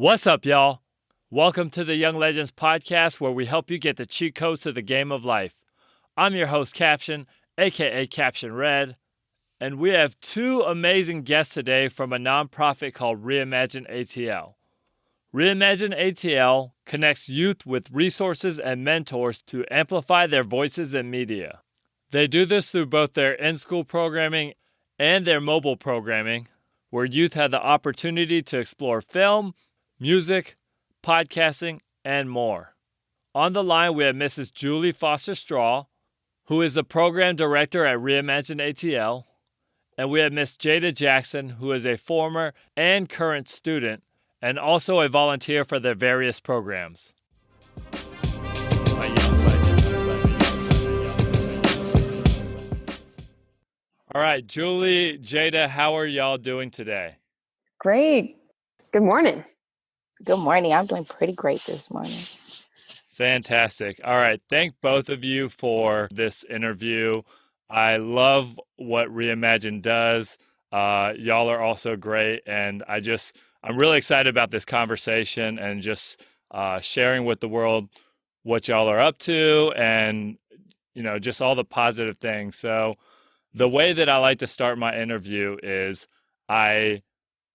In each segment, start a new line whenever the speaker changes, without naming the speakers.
What's up, y'all? Welcome to the Young Legends podcast, where we help you get the cheat codes to the game of life. I'm your host, Caption, aka Caption Red, and we have two amazing guests today from a nonprofit called Reimagine ATL. Reimagine ATL connects youth with resources and mentors to amplify their voices in media. They do this through both their in-school programming and their mobile programming, where youth have the opportunity to explore film, music, podcasting, and more. On the line, we have Mrs. Julie Foster-Straw, who is the program director at Reimagine ATL, and we have Miss Jada Jackson, who is a former and current student, and also a volunteer for their various programs. All right, Julie, Jada, how are y'all doing today?
Great. Good morning.
Good morning. I'm doing pretty great this morning.
Fantastic. All right. Thank both of you for this interview. I love what Reimagine does. Y'all are also great. And I'm really excited about this conversation and just sharing with the world what y'all are up to and, just all the positive things. So the way that I like to start my interview is I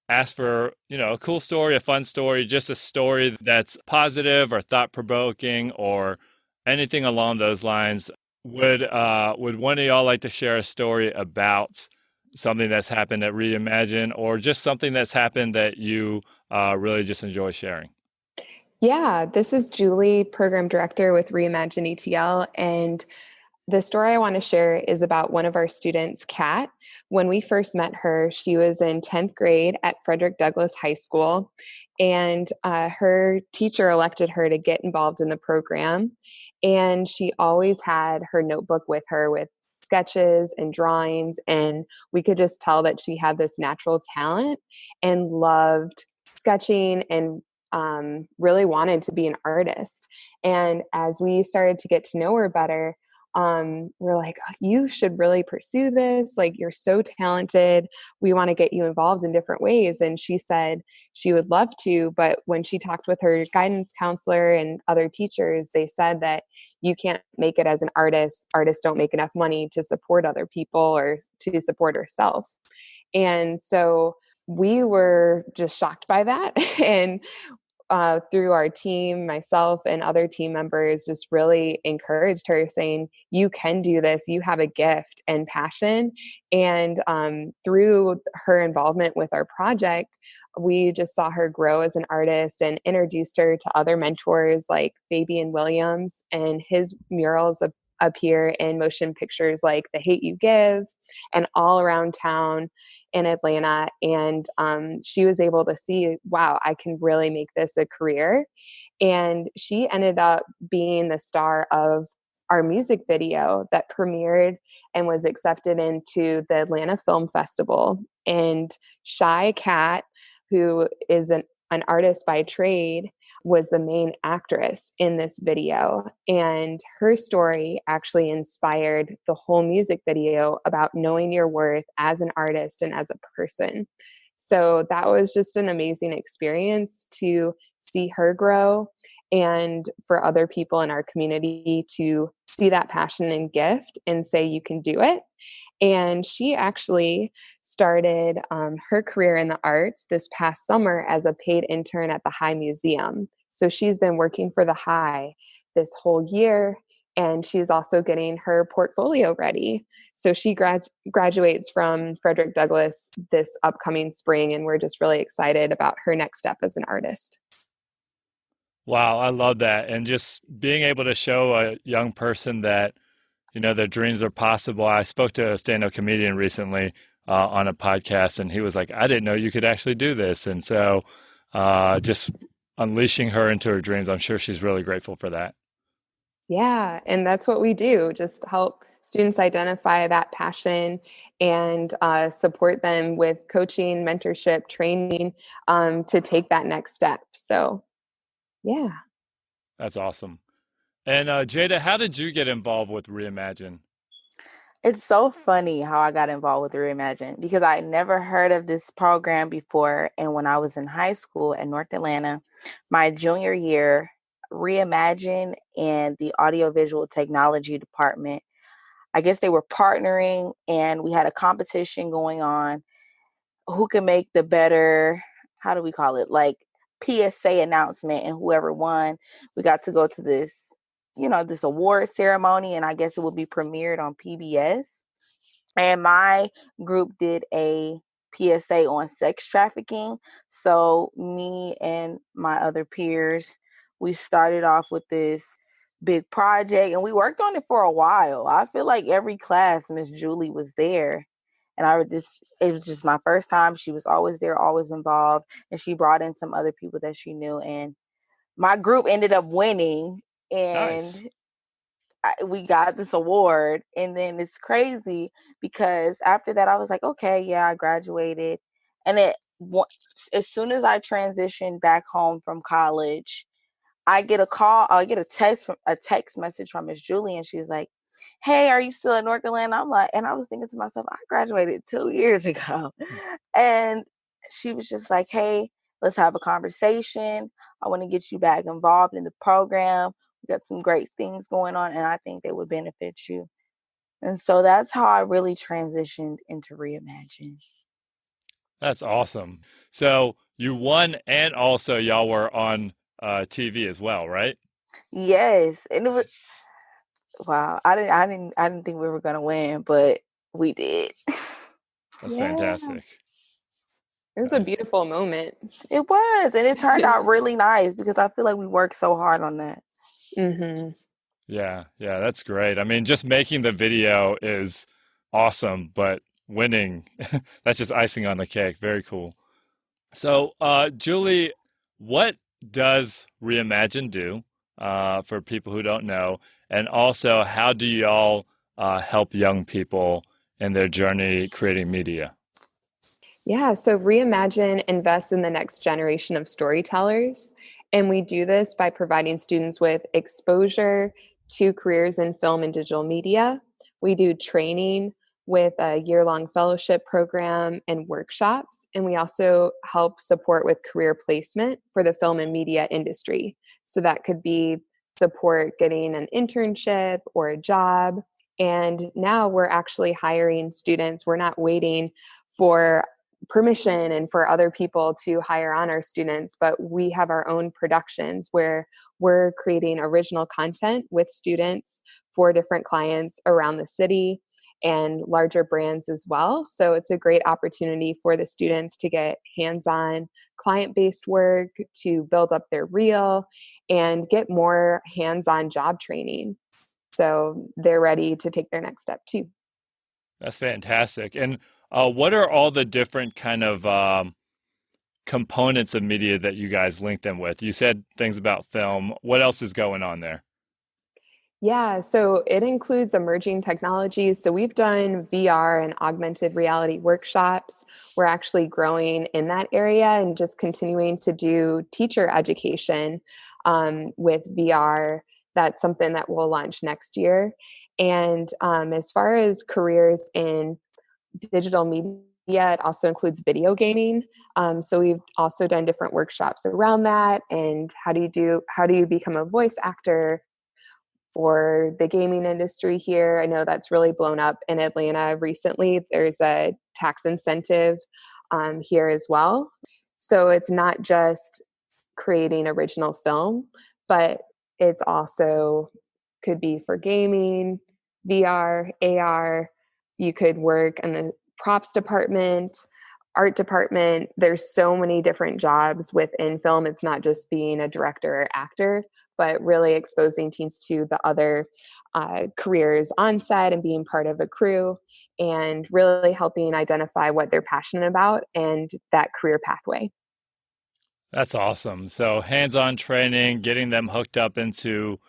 ask for, a cool story, a fun story, just a story that's positive or thought-provoking or anything along those lines. Would one of y'all like to share a story about something that's happened at Reimagine or just something that's happened that you really just enjoy sharing?
Yeah, this is Julie, program director with Reimagine ETL, and the story I want to share is about one of our students, Kat. When we first met her, she was in 10th grade at Frederick Douglass High School, and her teacher elected her to get involved in the program. And she always had her notebook with her with sketches and drawings, and we could just tell that she had this natural talent and loved sketching and really wanted to be an artist. And as we started to get to know her better, we're like, oh, you should really pursue this. Like, you're so talented. We want to get you involved in different ways. And she said she would love to, but when she talked with her guidance counselor and other teachers, they said that you can't make it as an artist. Artists don't make enough money to support other people or to support herself. And so we were just shocked by that. And through our team, myself and other team members just really encouraged her, saying, you can do this, you have a gift and passion. And through her involvement with our project, we just saw her grow as an artist and introduced her to other mentors like Fabian Williams, and his murals appear in motion pictures like The Hate You Give and all around town in Atlanta. And she was able to see, wow, I can really make this a career. And she ended up being the star of our music video that premiered and was accepted into the Atlanta Film Festival. And Shy Cat, who is an artist by trade, was the main actress in this video. And her story actually inspired the whole music video about knowing your worth as an artist and as a person. So that was just an amazing experience to see her grow, and for other people in our community to see that passion and gift and say, you can do it. And she actually started her career in the arts this past summer as a paid intern at the High Museum. So she's been working for the High this whole year, and she's also getting her portfolio ready. So she graduates from Frederick Douglass this upcoming spring, and we're just really excited about her next step as an artist.
Wow, I love that. And just being able to show a young person that, their dreams are possible. I spoke to a stand-up comedian recently on a podcast, and he was like, I didn't know you could actually do this. And so just unleashing her into her dreams, I'm sure she's really grateful for that.
Yeah, and that's what we do, just help students identify that passion and support them with coaching, mentorship, training to take that next step. So, yeah.
That's awesome. And Jada, how did you get involved with Reimagine?
It's so funny how I got involved with Reimagine because I never heard of this program before. And when I was in high school at North Atlanta, my junior year, Reimagine and the audiovisual technology department, I guess they were partnering and we had a competition going on. Who can make the better, how do we call it? Like PSA announcement, and whoever won, we got to go to this, this award ceremony, and I guess it would be premiered on PBS. And my group did a PSA on sex trafficking. So me and my other peers, we started off with this big project and we worked on it for a while. I feel like every class Miss Julie was there. And it was just my first time. She was always there, always involved, and she brought in some other people that she knew, and my group ended up winning,
Nice.
and we got this award. And then it's crazy because after that I was like, okay, yeah, I graduated. And as soon as I transitioned back home from college, I get a text message from Miss Julie, and she's like, hey, are you still at North Atlanta? I'm like, and I was thinking to myself, I graduated 2 years ago. And she was just like, hey, let's have a conversation. I want to get you back involved in the program. We got some great things going on, and I think they would benefit you. And so that's how I really transitioned into Reimagine.
That's awesome. So you won, and also y'all were on TV as well, right?
Yes, and it was
Nice.
wow. I didn't think we were gonna win, but we did.
That's
Yeah,
fantastic.
it was a
Nice.
beautiful moment.
It was, and it turned out really nice because I feel like we worked so hard on that.
Hmm.
Yeah, yeah, that's great. I mean, just making the video is awesome, but winning, that's just icing on the cake. Very cool. So, Julie, what does Reimagine do for people who don't know? And also, how do y'all help young people in their journey creating media?
Yeah, so Reimagine invests in the next generation of storytellers. And we do this by providing students with exposure to careers in film and digital media. We do training with a year-long fellowship program and workshops. And we also help support with career placement for the film and media industry. So that could be support getting an internship or a job. And now we're actually hiring students. We're not waiting for permission and for other people to hire on our students, but we have our own productions where we're creating original content with students for different clients around the city and larger brands as well. So it's a great opportunity for the students to get hands-on client-based work, to build up their reel, and get more hands-on job training. So they're ready to take their next step too.
That's fantastic. And what are all the different kind of components of media that you guys link them with? You said things about film. What else is going on there?
Yeah, so it includes emerging technologies. So we've done VR and augmented reality workshops. We're actually growing in that area and just continuing to do teacher education with VR. That's something that we'll launch next year. And as far as careers in digital media, it also includes video gaming. So we've also done different workshops around that. And how do you become a voice actor for the gaming industry here? I know that's really blown up in Atlanta recently. There's a tax incentive here as well. So it's not just creating original film, but it's also could be for gaming, VR, AR. You could work in the props department, art department. There's so many different jobs within film. It's not just being a director or actor, but really exposing teens to the other careers on set and being part of a crew and really helping identify what they're passionate about and that career pathway.
That's awesome. So hands-on training, getting them hooked up into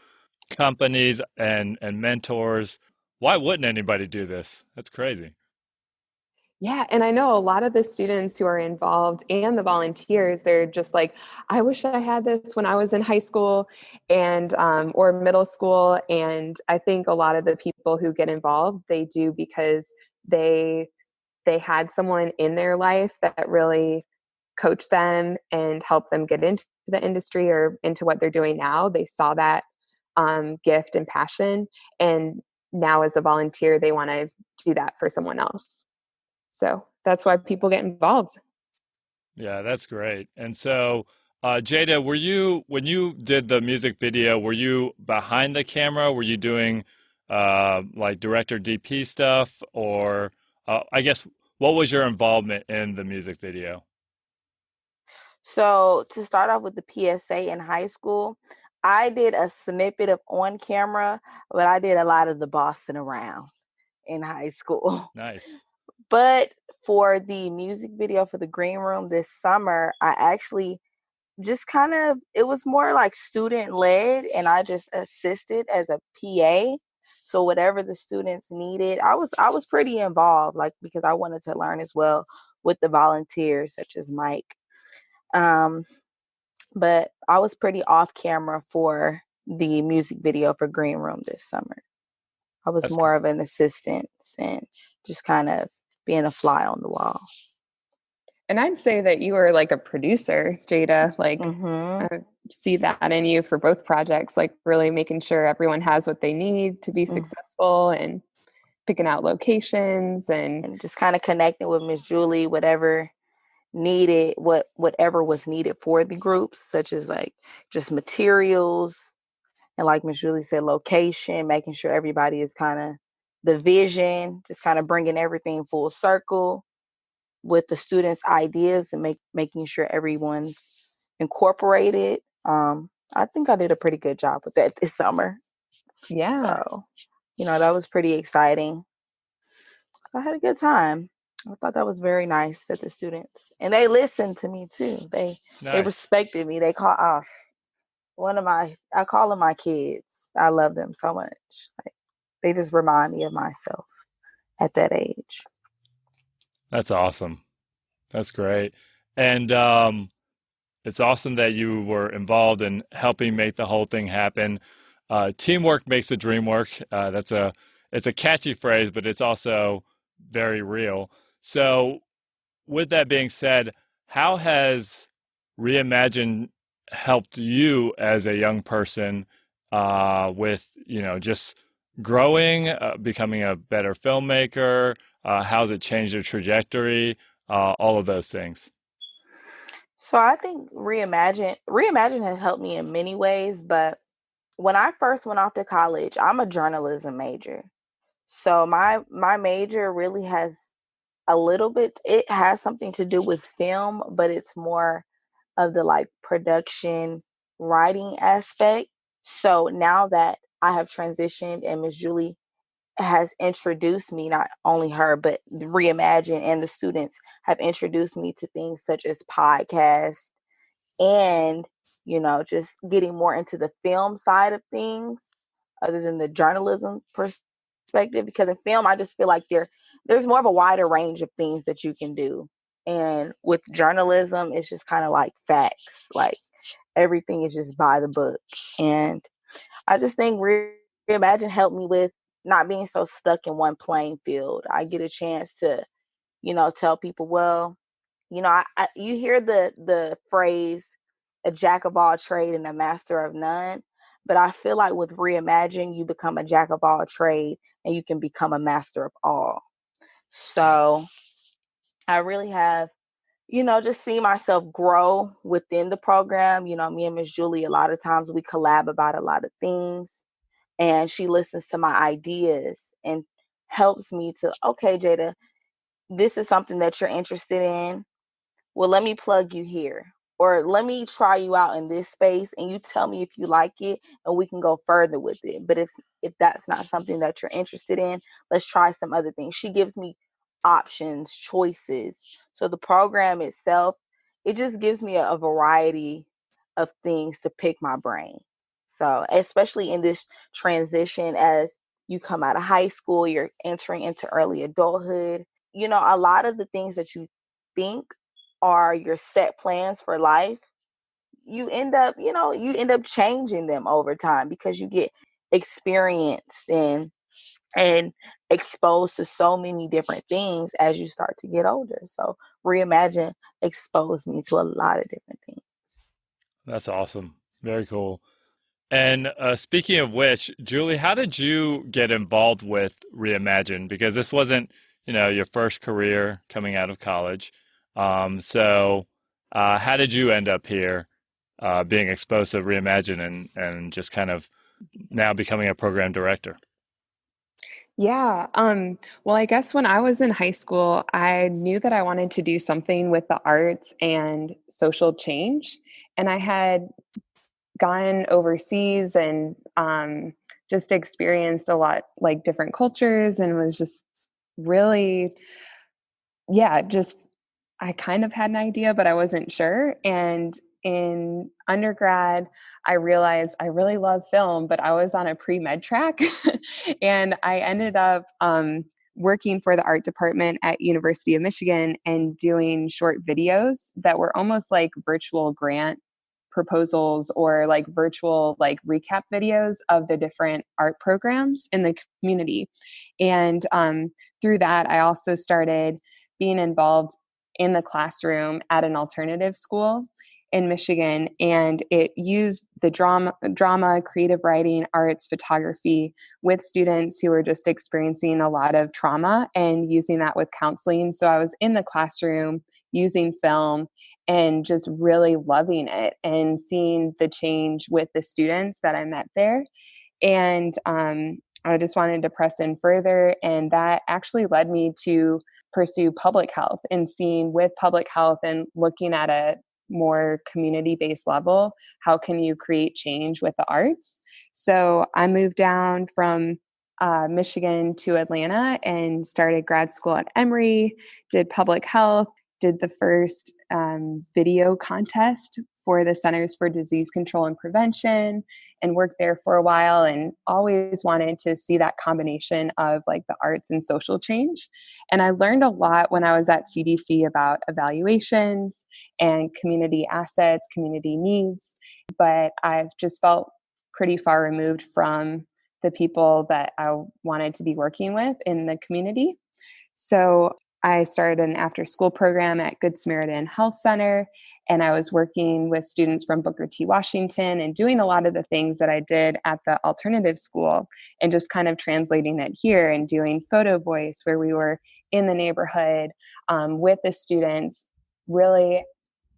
companies and mentors. Why wouldn't anybody do this? That's crazy.
Yeah, and I know a lot of the students who are involved and the volunteers, they're just like, I wish I had this when I was in high school and or middle school. And I think a lot of the people who get involved, they do because they they had someone in their life that really coached them and helped them get into the industry or into what they're doing now. They saw that gift and passion, and now as a volunteer, they want to do that for someone else. So that's why people get involved.
Yeah, that's great. And so, Jada, were you when you did the music video, were you behind the camera? Were you doing like director DP stuff, or I guess what was your involvement in the music video?
So to start off with the PSA in high school, I did a snippet of on camera, but I did a lot of the bossing around in high school.
Nice.
But for the music video for the green room this summer, I actually just kind of, it was more like student led, and I just assisted as a PA. So whatever the students needed, I was pretty involved, like, because I wanted to learn as well with the volunteers such as Mike. Um, but I was pretty off camera for the music video for Green Room this summer. I was
That's good.
more of an assistant and just kind of being a fly on the wall.
And I'd say that you are like a producer, Jada. Like,
Hmm.
I see that in you for both projects, like really making sure everyone has what they need to be successful and picking out locations and
And just kind of connecting with Miss Julie, whatever was needed for the groups, such as like just materials, and like Miss Julie said, location, making sure everybody is kind of the vision, just kind of bringing everything full circle with the students' ideas and making sure everyone's incorporated. I think I did a pretty good job with that this summer.
yeah.
So, that was pretty exciting. I had a good time. I thought that was very nice that the students, and they listened to me too. They
Nice.
respected me. They call off I call them my kids. I love them so much. Like, they just remind me of myself at that age.
That's awesome. That's great. And it's awesome that you were involved in helping make the whole thing happen. Teamwork makes the dream work. It's a catchy phrase, but it's also very real. So, with that being said, how has Reimagine helped you as a young person with just growing, becoming a better filmmaker? How's it changed your trajectory? All of those things.
So I think Reimagine has helped me in many ways, but when I first went off to college, I'm a journalism major. So my major really has a little bit, it has something to do with film, but it's more of the like production writing aspect. So now that I have transitioned and Miss Julie has introduced me, not only her, but Reimagine and the students have introduced me to things such as podcasts and, just getting more into the film side of things other than the journalism perspective. Because in film, I just feel like there's more of a wider range of things that you can do. And with journalism, it's just kind of like facts. Like everything is just by the book. And I just think Reimagine helped me with not being so stuck in one playing field. I get a chance to, tell people, well, you hear the phrase a jack of all trade and a master of none, but I feel like with Reimagine, you become a jack of all trade and you can become a master of all. So I really have, just see myself grow within the program. Me and Miss Julie, a lot of times we collab about a lot of things, and she listens to my ideas and helps me to, okay, Jada, this is something that you're interested in. Well, let me plug you here. Or let me try you out in this space and you tell me if you like it and we can go further with it. But if that's not something that you're interested in, let's try some other things. She gives me options, choices. So the program itself, it just gives me a variety of things to pick my brain. So especially in this transition as you come out of high school, you're entering into early adulthood, a lot of the things that you think are your set plans for life, you end up changing them over time because you get experienced and exposed to so many different things as you start to get older. So Reimagine exposed me to a lot of different things.
That's awesome. Very cool. And speaking of which, Julie, how did you get involved with Reimagine? Because this wasn't, your first career coming out of college. So how did you end up here, being exposed to Reimagine and just kind of now becoming a program director?
Yeah. Well, I guess when I was in high school, I knew that I wanted to do something with the arts and social change. And I had gone overseas and just experienced a lot like different cultures and was just really, yeah, just I kind of had an idea, but I wasn't sure. And in undergrad, I realized I really love film, but I was on a pre-med track. And I ended up working for the art department at University of Michigan and doing short videos that were almost like virtual grant proposals or like virtual like recap videos of the different art programs in the community. And through that, I also started being involved in the classroom at an alternative school in Michigan, and it used the drama, creative writing, arts, photography with students who were just experiencing a lot of trauma and using that with counseling. So I was in the classroom using film and just really loving it and seeing the change with the students that I met there. And I just wanted to press in further. And that actually led me to pursue public health and seeing with public health and looking at a more community-based level, how can you create change with the arts? So I moved down from Michigan to Atlanta and started grad school at Emory, did public health, did the first video contest for the Centers for Disease Control and Prevention, and worked there for a while, and always wanted to see that combination of like the arts and social change. And I learned a lot when I was at CDC about evaluations and community assets, community needs, but I've just felt pretty far removed from the people that I wanted to be working with in the community. So I started an after school program at Good Samaritan Health Center, and I was working with students from Booker T. Washington and doing a lot of the things that I did at the alternative school and just kind of translating it here and doing photo voice where we were in the neighborhood with the students, really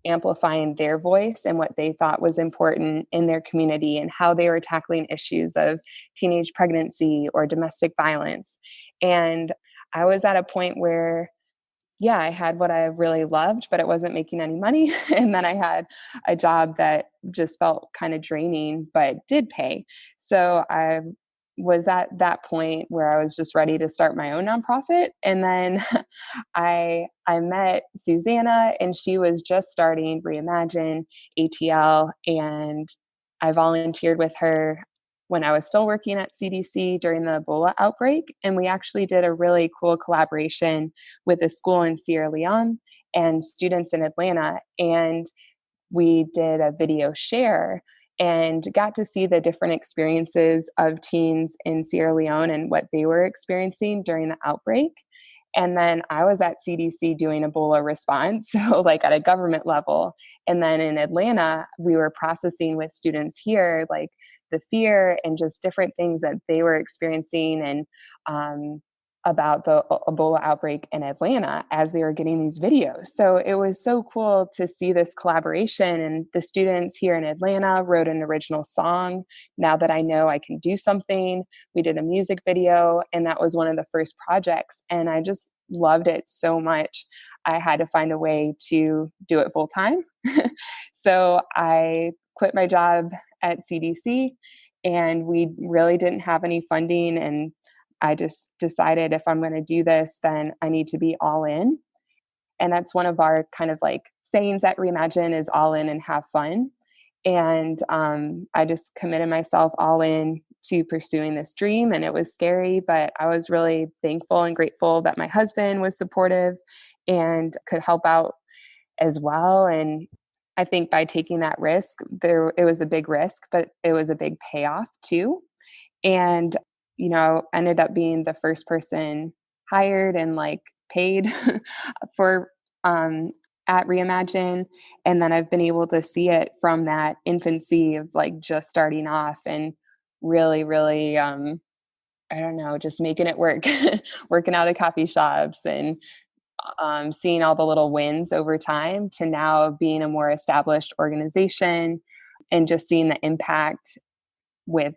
amplifying their voice and what they thought was important in their community and how they were tackling issues of teenage pregnancy or domestic violence. And I was at a point where, yeah, I had what I really loved, but it wasn't making any money. And then I had a job that just felt kind of draining, but did pay. So I was at that point where I was just ready to start my own nonprofit. And then I met Susanna, and she was just starting Reimagine ATL, and I volunteered with her when I was still working at CDC during the Ebola outbreak. And we actually did a really cool collaboration with a school in Sierra Leone and students in Atlanta. And we did a video share and got to see the different experiences of teens in Sierra Leone and what they were experiencing during the outbreak. And then I was at CDC doing Ebola response, so like at a government level. And then in Atlanta, we were processing with students here, like the fear and just different things that they were experiencing and about the Ebola outbreak in Atlanta as they were getting these videos. So it was so cool to see this collaboration, and the students here in Atlanta wrote an original song. Now that I know I can do something, we did a music video, and that was one of the first projects. And I just loved it so much. I had to find a way to do it full time. So I quit my job at CDC, and we really didn't have any funding, and I just decided if I'm going to do this, then I need to be all in. And that's one of our kind of like sayings at Reimagine is all in and have fun. And I just committed myself all in to pursuing this dream. And it was scary, but I was really thankful and grateful that my husband was supportive and could help out as well. And I think by taking that risk, it was a big risk, but it was a big payoff too. And, ended up being the first person hired and like paid for at Reimagine. And then I've been able to see it from that infancy of like just starting off and really, really, I don't know, just making it work, working out at coffee shops and seeing all the little wins over time to now being a more established organization and just seeing the impact with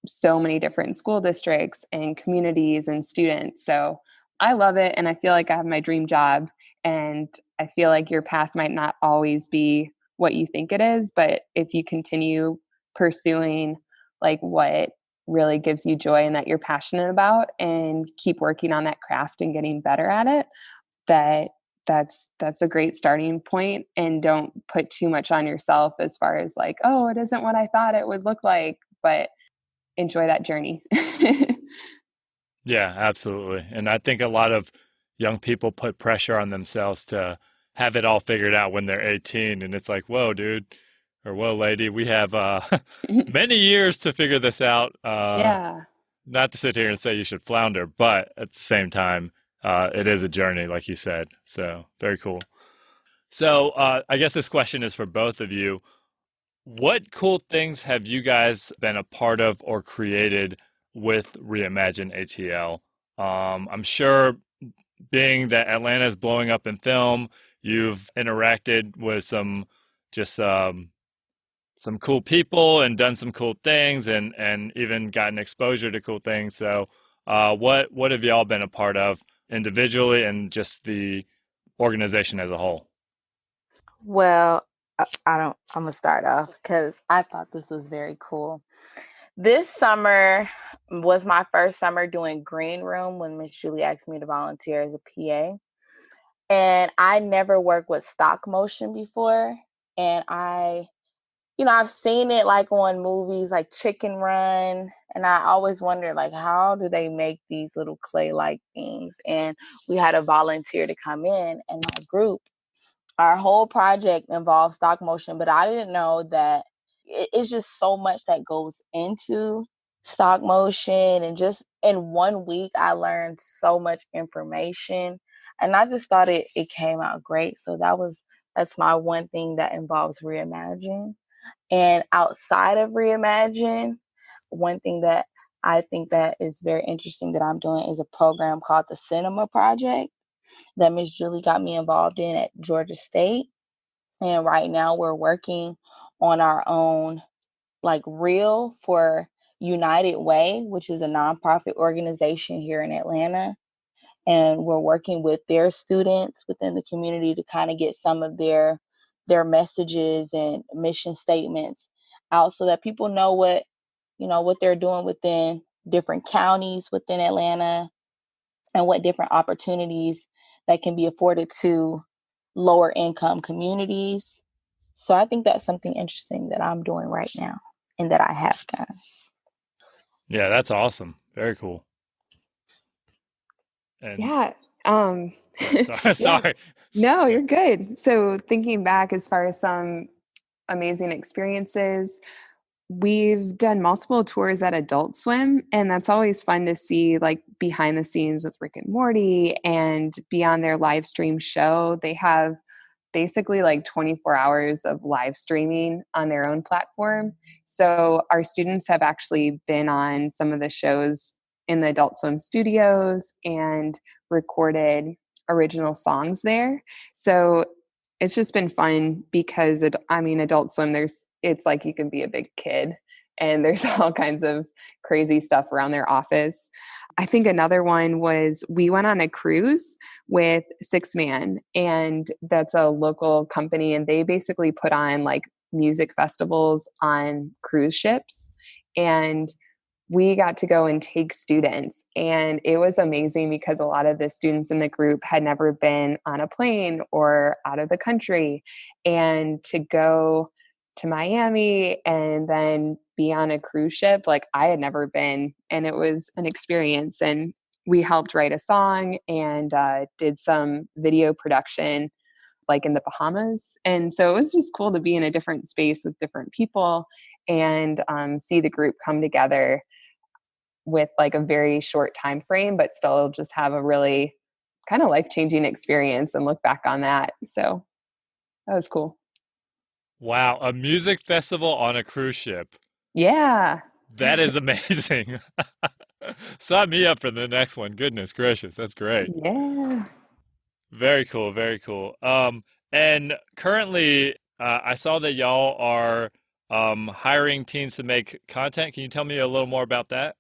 so many different school districts and communities and students. So I love it. And I feel like I have my dream job. And I feel like your path might not always be what you think it is. But if you continue pursuing like what really gives you joy and that you're passionate about and keep working on that craft and getting better at it, that's a great starting point. And don't put too much on yourself as far as like, oh, it isn't what I thought it would look like, but enjoy that journey.
Yeah, absolutely. And I think a lot of young people put pressure on themselves to have it all figured out when they're 18. And it's like, whoa, dude, or whoa, lady, we have many years to figure this out.
Yeah.
Not to sit here and say you should flounder, but at the same time, it is a journey, like you said. So very cool. So I guess this question is for both of you. What cool things have you guys been a part of or created with Reimagine ATL? I'm sure being that Atlanta is blowing up in film, you've interacted with some cool people and done some cool things and even gotten exposure to cool things. So what have y'all been a part of individually and just the organization as a whole?
Well, I'm gonna start off because I thought this was very cool. This summer was my first summer doing Green Room when Miss Julie asked me to volunteer as a PA. And I never worked with stop motion before. And I've seen it like on movies like Chicken Run. And I always wondered, like, how do they make these little clay-like things? And we had a volunteer to come in, and my group, our whole project involves stop motion, but I didn't know that it's just so much that goes into stop motion. And just in 1 week, I learned so much information, and I just thought it came out great. So that's my one thing that involves Reimagine. And outside of Reimagine, one thing that I think that is very interesting that I'm doing is a program called the Cinema Project that Miss Julie got me involved in at Georgia State. And right now we're working on our own like reel for United Way, which is a nonprofit organization here in Atlanta. And we're working with their students within the community to kind of get some of their messages and mission statements out so that people know what they're doing within different counties within Atlanta and what different opportunities that can be afforded to lower income communities. So I think that's something interesting that I'm doing right now and that I have done.
Yeah, that's awesome. Very cool. And
Yeah.
sorry.
Yeah. No, you're good. So thinking back as far as some amazing experiences, we've done multiple tours at Adult Swim, and that's always fun to see like behind the scenes with Rick and Morty and be on their live stream show. They have basically like 24 hours of live streaming on their own platform. So our students have actually been on some of the shows in the Adult Swim studios and recorded original songs there. So it's just been fun because Adult Swim, it's like you can be a big kid and there's all kinds of crazy stuff around their office. I think another one was we went on a cruise with Six Man, and that's a local company, and they basically put on like music festivals on cruise ships. And we got to go and take students, and it was amazing because a lot of the students in the group had never been on a plane or out of the country, and to go to Miami and then be on a cruise ship. Like I had never been, and it was an experience. And we helped write a song and did some video production like in the Bahamas. And so it was just cool to be in a different space with different people and see the group come together with like a very short time frame, but still just have a really kind of life-changing experience and look back on that. So that was cool.
Wow, a music festival on a cruise ship.
Yeah.
That is amazing. Sign me up for the next one. Goodness gracious, that's great.
Yeah.
Very cool, very cool. And currently, I saw that y'all are hiring teens to make content. Can you tell me a little more about that?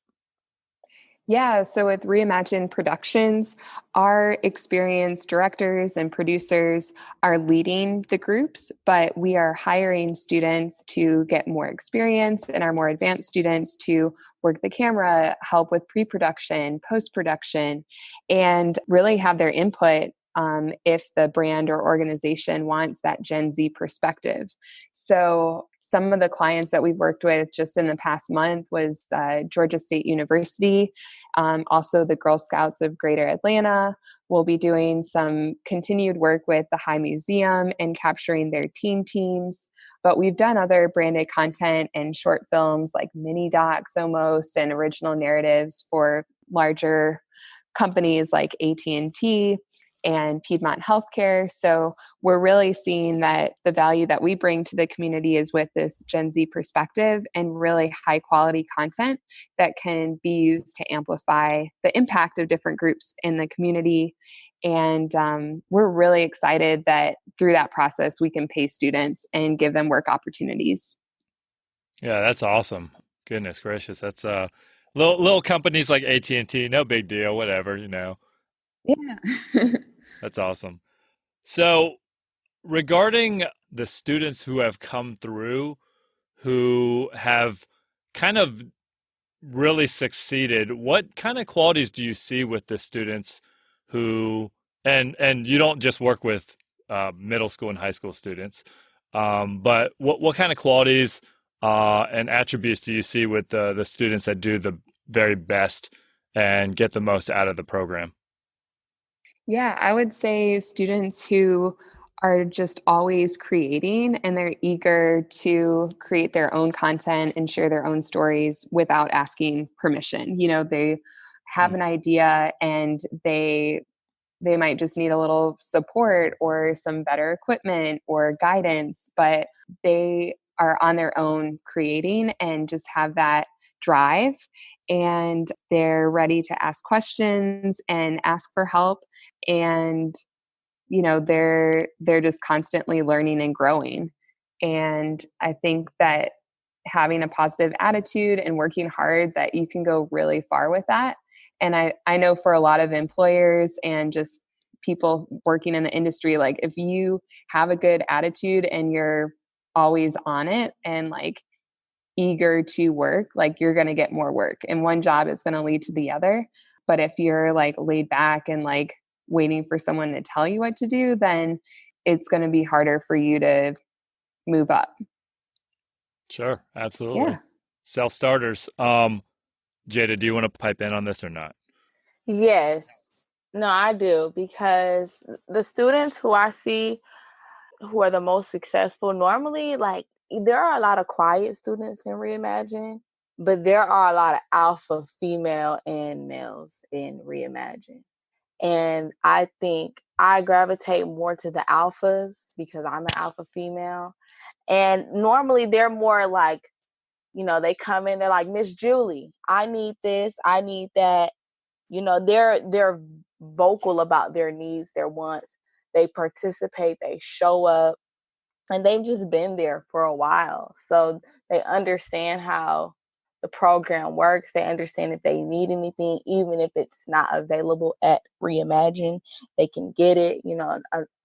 Yeah, so with Reimagine Productions, our experienced directors and producers are leading the groups, but we are hiring students to get more experience and our more advanced students to work the camera, help with pre production, post production, and really have their input. If the brand or organization wants that Gen Z perspective. So, some of the clients that we've worked with just in the past month was Georgia State University, also the Girl Scouts of Greater Atlanta. We'll be doing some continued work with the High Museum and capturing their teen teams. But we've done other branded content and short films like mini docs almost and original narratives for larger companies like AT&T and Piedmont Healthcare. So we're really seeing that the value that we bring to the community is with this Gen Z perspective and really high quality content that can be used to amplify the impact of different groups in the community. And we're really excited that through that process, we can pay students and give them work opportunities.
Yeah, that's awesome. Goodness gracious, that's little companies like AT&T, no big deal, whatever, you know.
Yeah.
That's awesome. So, regarding the students who have come through, who have kind of really succeeded, what kind of qualities do you see with the students who, and you don't just work with middle school and high school students, but what kind of qualities and attributes do you see with the students that do the very best and get the most out of the program?
Yeah, I would say students who are just always creating and they're eager to create their own content and share their own stories without asking permission. You know, they have
Hmm.
an idea and they might just need a little support or some better equipment or guidance, but they are on their own creating and just have that drive and they're ready to ask questions and ask for help and you know they're just constantly learning and growing. And I think that having a positive attitude and working hard, that you can go really far with that. And I know for a lot of employers and just people working in the industry, like if you have a good attitude and you're always on it and like eager to work, like you're going to get more work and one job is going to lead to the other. But if you're like laid back and like waiting for someone to tell you what to do, then it's going to be harder for you to move up.
Sure,
Yeah.
absolutely. Self-starters. Jada, do you want to pipe in on this or not?
Yes. No, I do, because the students who I see who are the most successful normally, like, there are a lot of quiet students in Reimagine, but there are a lot of alpha female and males in Reimagine. And I think I gravitate more to the alphas because I'm an alpha female. And normally they're more like, they come in, they're like, Miss Julie, I need this, I need that. They're vocal about their needs, their wants. They participate, they show up, and they've just been there for a while. So they understand how the program works. They understand if they need anything, even if it's not available at Reimagine, they can get it.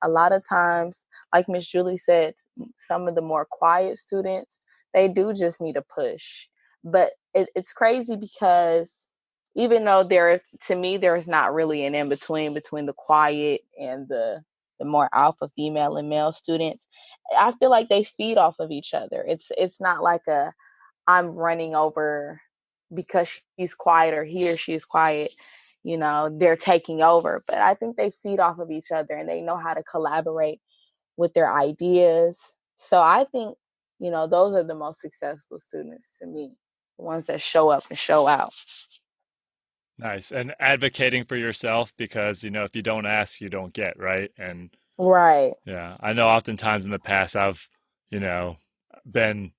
A lot of times, like Miss Julie said, some of the more quiet students, they do just need a push. But it's crazy because even though to me, there's not really an in between the quiet and the the more alpha female and male students. I feel like they feed off of each other. It's not like a I'm running over because she's quiet or he or she is quiet, they're taking over. But I think they feed off of each other and they know how to collaborate with their ideas. So I think, those are the most successful students to me, the ones that show up and show out.
Nice. And advocating for yourself because, if you don't ask, you don't get, right? And
right.
Yeah, I know oftentimes in the past I've, been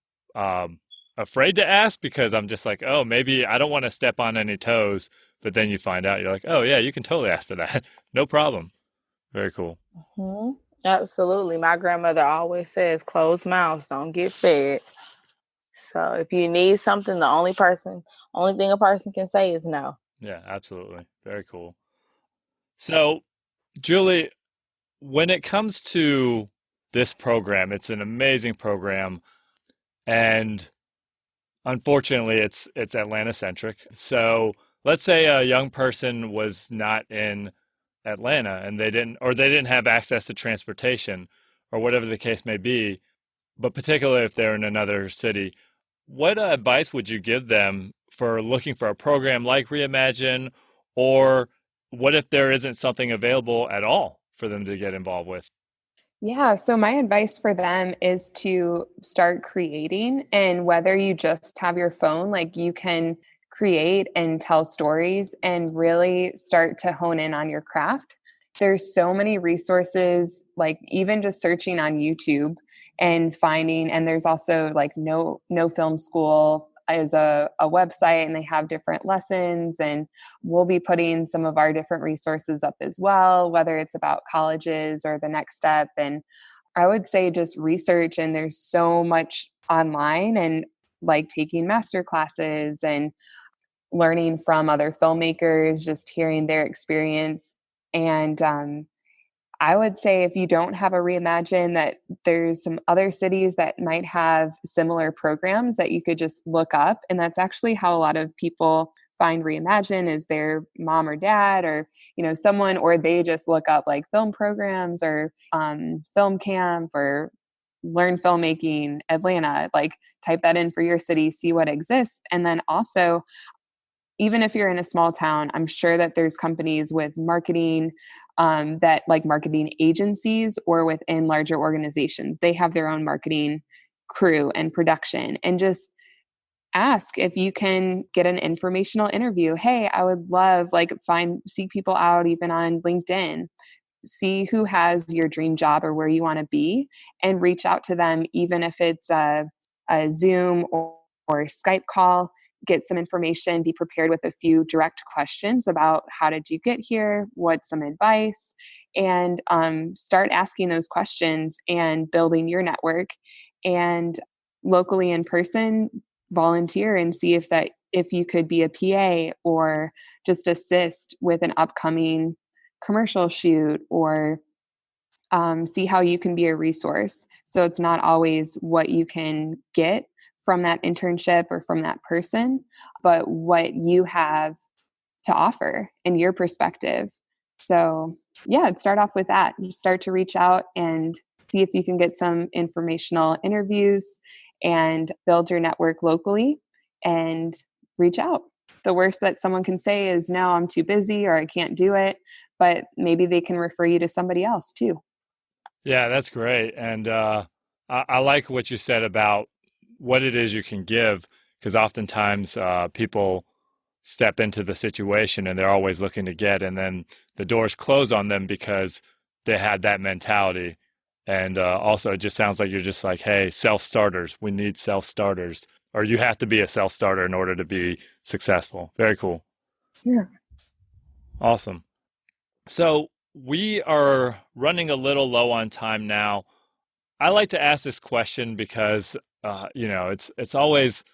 afraid to ask because I'm just like, oh, maybe I don't want to step on any toes. But then you find out, you're like, oh, yeah, you can totally ask for that. No problem. Very cool.
Mm-hmm. Absolutely. My grandmother always says, closed mouths don't get fed. So if you need something, the only thing a person can say is no.
Yeah, absolutely. Very cool. So, Julie, when it comes to this program, it's an amazing program. And unfortunately, it's Atlanta centric. So let's say a young person was not in Atlanta and they didn't have access to transportation or whatever the case may be, but particularly if they're in another city, what advice would you give them for looking for a program like Reimagine, or what if there isn't something available at all for them to get involved with?
Yeah, so my advice for them is to start creating. And whether you just have your phone, like you can create and tell stories and really start to hone in on your craft. There's so many resources, like even just searching on YouTube and finding, and there's also like no film school is a website, and they have different lessons, and we'll be putting some of our different resources up as well, whether it's about colleges or the next step. And I would say just research, and there's so much online, and like taking master classes and learning from other filmmakers, just hearing their experience. And I would say if you don't have a Reimagine, that there's some other cities that might have similar programs that you could just look up. And that's actually how a lot of people find Reimagine, is their mom or dad or, someone, or they just look up like film programs or film camp or learn filmmaking Atlanta, like type that in for your city, see what exists. And then also, even if you're in a small town, I'm sure that there's companies with marketing that like marketing agencies, or within larger organizations, they have their own marketing crew and production. And just ask if you can get an informational interview. Hey, I would love, like, seek people out even on LinkedIn, see who has your dream job or where you want to be, and reach out to them, even if it's a Zoom or Skype call. Get some information, be prepared with a few direct questions about how did you get here, what's some advice, and start asking those questions and building your network. And locally in person, volunteer and see if you could be a PA or just assist with an upcoming commercial shoot, or see how you can be a resource. So it's not always what you can get from that internship or from that person, but what you have to offer in your perspective. So yeah, start off with that. You start to reach out and see if you can get some informational interviews and build your network locally and reach out. The worst that someone can say is, no, I'm too busy or I can't do it, but maybe they can refer you to somebody else too.
Yeah, that's great. And I like what you said about what it is you can give, because oftentimes people step into the situation and they're always looking to get, and then the doors close on them because they had that mentality. And also, it just sounds like you're just like, hey, self-starters, we need self-starters, or you have to be a self-starter in order to be successful. Very cool.
Yeah.
Awesome. So we are running a little low on time now. I like to ask this question because, it's always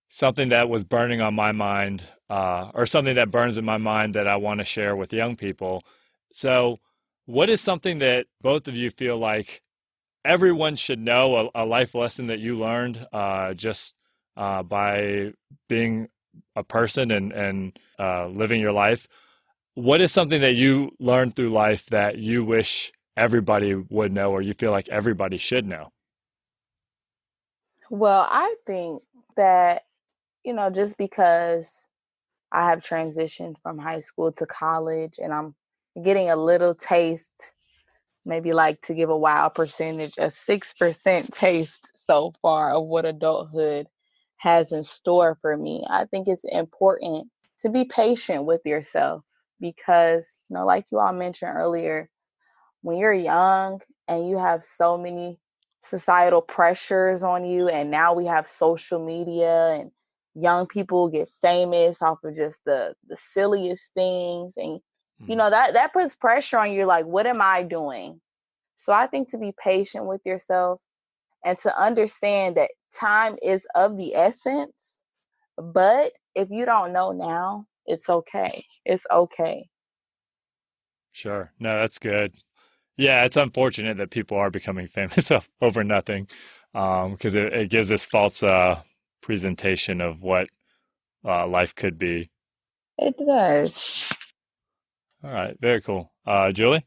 something that was burning on my mind, or something that burns in my mind that I want to share with young people. So what is something that both of you feel like everyone should know, a life lesson that you learned just by being a person and living your life? What is something that you learned through life that you wish everybody would know, or you feel like everybody should know?
Well, I think that, just because I have transitioned from high school to college and I'm getting a little taste, maybe like to give a wild percentage, a 6% taste so far of what adulthood has in store for me. I think it's important to be patient with yourself because, like you all mentioned earlier, when you're young and you have so many societal pressures on you, and now we have social media and young people get famous off of just the silliest things, and that puts pressure on you, like, what am I doing? So I think to be patient with yourself and to understand that time is of the essence, but if you don't know now, it's okay. It's okay.
Sure. No, that's good. Yeah, it's unfortunate that people are becoming famous over nothing, because it gives this false presentation of what life could be.
It does.
All right, very cool. Julie?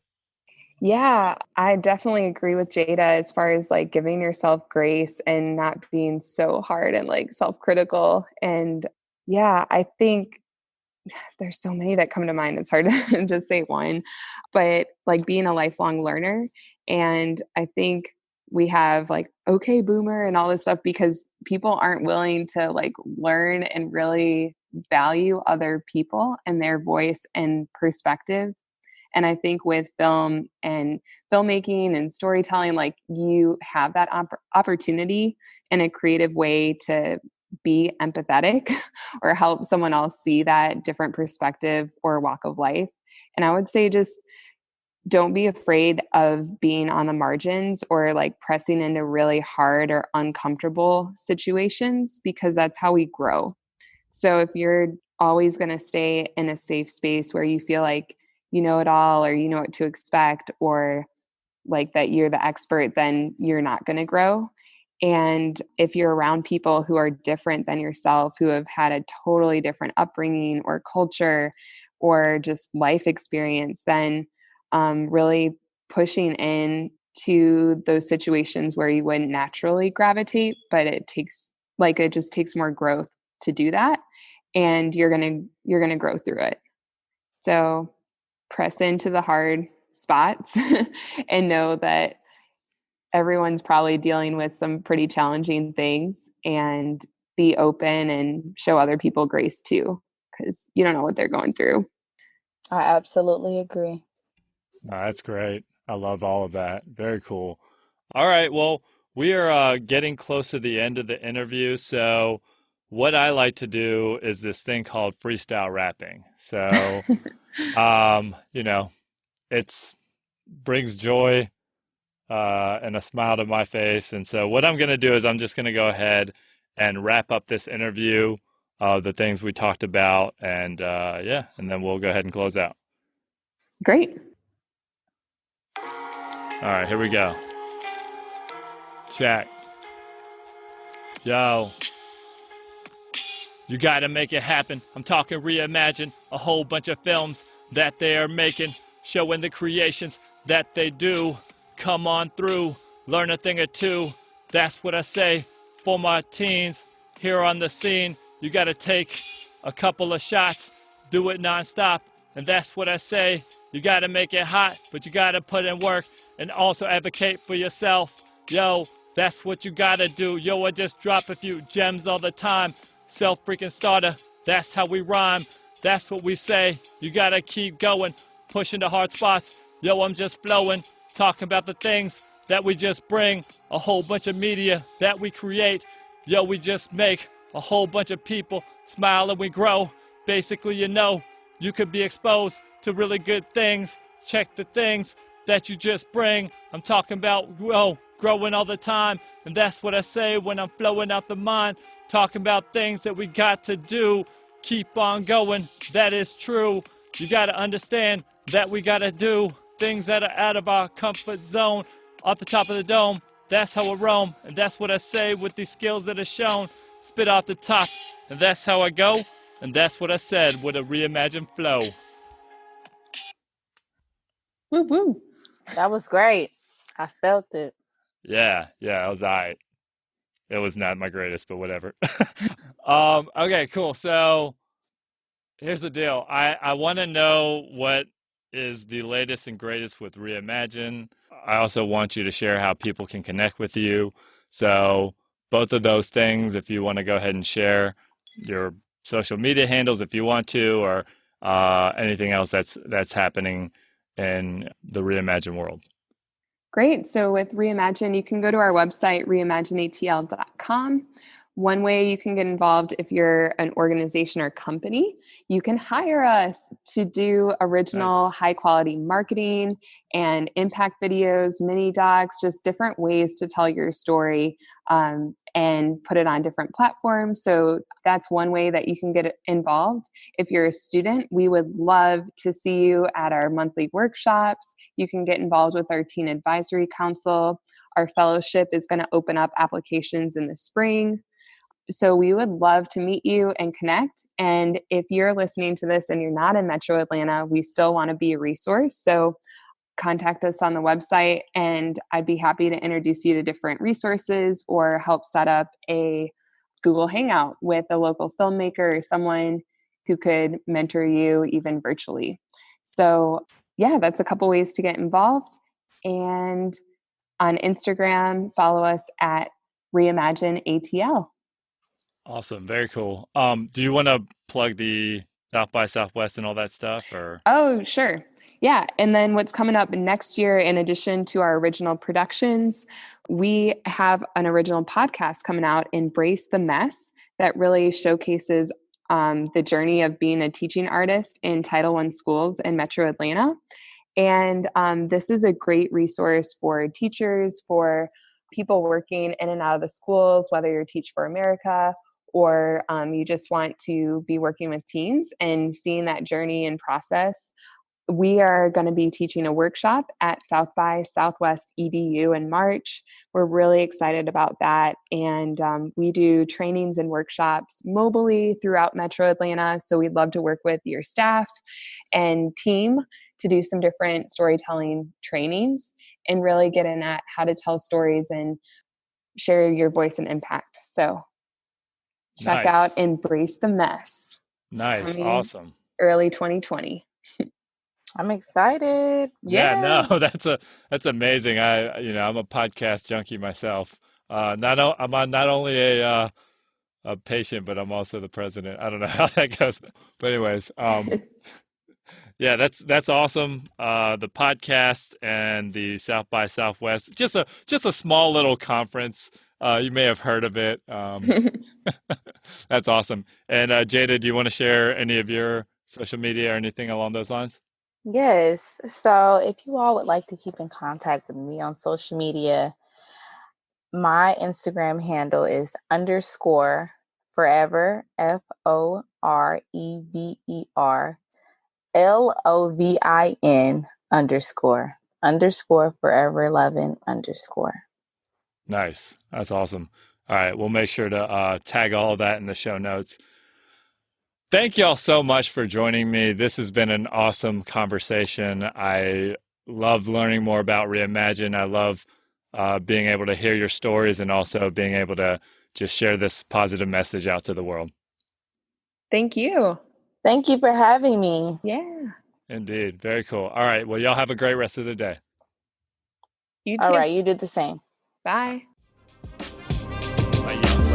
Yeah, I definitely agree with Jada as far as like giving yourself grace and not being so hard and like self-critical. And yeah, I think there's so many that come to mind. It's hard to just say one, but like being a lifelong learner. And I think we have like, okay, boomer and all this stuff because people aren't willing to like learn and really value other people and their voice and perspective. And I think with film and filmmaking and storytelling, like you have that opportunity in a creative way to be empathetic or help someone else see that different perspective or walk of life. And I would say just don't be afraid of being on the margins or like pressing into really hard or uncomfortable situations because that's how we grow. So if you're always going to stay in a safe space where you feel like you know it all or you know what to expect or like that you're the expert, then you're not going to grow. And if you're around people who are different than yourself, who have had a totally different upbringing or culture or just life experience, then really pushing in to those situations where you wouldn't naturally gravitate, but it just takes more growth to do that. And you're gonna grow through it. So press into the hard spots and know that everyone's probably dealing with some pretty challenging things and be open and show other people grace too, because you don't know what they're going through.
I absolutely agree.
That's great. I love all of that. Very cool. All right. Well, we are getting close to the end of the interview. So, what I like to do is this thing called freestyle rapping. So, it's brings joy and a smile to my face. And so, what I'm going to do is I'm just going to go ahead and wrap up this interview of the things we talked about. And and then we'll go ahead and close out.
Great.
All right, here we go. Check. Yo. You gotta make it happen. I'm talking Reimagine, a whole bunch of films that they are making, showing the creations that they do. Come on through, learn a thing or two. That's what I say for my teens here on the scene. You gotta take a couple of shots, do it nonstop, and that's what I say. You gotta make it hot, but you gotta put in work and also advocate for yourself. Yo, that's what you gotta do. Yo, I just drop a few gems all the time. Self-freaking-starter, that's how we rhyme. That's what we say. You gotta keep going, pushing the hard spots. Yo, I'm just flowing, talking about the things that we just bring. A whole bunch of media that we create. Yo, we just make a whole bunch of people smile and we grow. Basically, you could be exposed to really good things. Check the things that you just bring. I'm talking about, growing all the time. And that's what I say when I'm flowing out the mind. Talking about things that we got to do. Keep on going. That is true. You got to understand that we got to do things that are out of our comfort zone. Off the top of the dome. That's how I roam. And that's what I say with these skills that are shown. Spit off the top. And that's how I go. And that's what I said with a reimagined flow.
Woo woo.
That was great. I felt it.
Yeah, it was all right. It was not my greatest, but whatever. Okay, cool. So here's the deal. I want to know what is the latest and greatest with Reimagine. I also want you to share how people can connect with you. So both of those things, if you want to go ahead and share your social media handles, if you want to, or anything else that's happening in the Reimagine world.
Great. So with Reimagine, you can go to our website, reimagineatl.com. One way you can get involved if you're an organization or company, you can hire us to do original
Nice.
high quality marketing and impact videos, mini docs, just different ways to tell your story and put it on different platforms. So that's one way that you can get involved. If you're a student, we would love to see you at our monthly workshops. You can get involved with our Teen Advisory Council. Our fellowship is going to open up applications in the spring. So we would love to meet you and connect. And if you're listening to this and you're not in Metro Atlanta, we still want to be a resource. So contact us on the website and I'd be happy to introduce you to different resources or help set up a Google Hangout with a local filmmaker or someone who could mentor you even virtually. So yeah, that's a couple ways to get involved. And on Instagram, follow us at Reimagine ATL.
Awesome. Very cool. Do you want to plug the South by Southwest and all that stuff or?
Oh, sure. Yeah. And then what's coming up next year, in addition to our original productions, we have an original podcast coming out, Embrace the Mess, that really showcases the journey of being a teaching artist in Title I schools in Metro Atlanta. And this is a great resource for teachers, for people working in and out of the schools, whether you're Teach for America or you just want to be working with teens and seeing that journey and process. We are going to be teaching a workshop at South by Southwest EDU in March. We're really excited about that. And we do trainings and workshops mobily throughout Metro Atlanta. So we'd love to work with your staff and team to do some different storytelling trainings and really get in at how to tell stories and share your voice and impact. So check out
Nice.
Embrace the Mess.
Nice.
Coming
Awesome.
early 2020.
I'm excited.
Yeah,
Yeah.
no, that's amazing. I'm a podcast junkie myself. I'm not only a patient, but I'm also the president. I don't know how that goes, but anyways, yeah, that's awesome. The podcast and the South by Southwest, just a small little conference. You may have heard of it. That's awesome. And Jada, do you want to share any of your social media or anything along those lines?
Yes. So if you all would like to keep in contact with me on social media, my Instagram handle is _forever, FOREVER, LOVIN _, forever 11 _
Nice. That's awesome. All right. We'll make sure to tag all of that in the show notes. Thank y'all so much for joining me. This has been an awesome conversation. I love learning more about Reimagine. I love being able to hear your stories and also being able to just share this positive message out to the world.
Thank you.
Thank you for having me.
Yeah.
Indeed. Very cool. All right. Well, y'all have a great rest of the day.
You too.
All right, you did the same.
Bye.
Bye, y'all.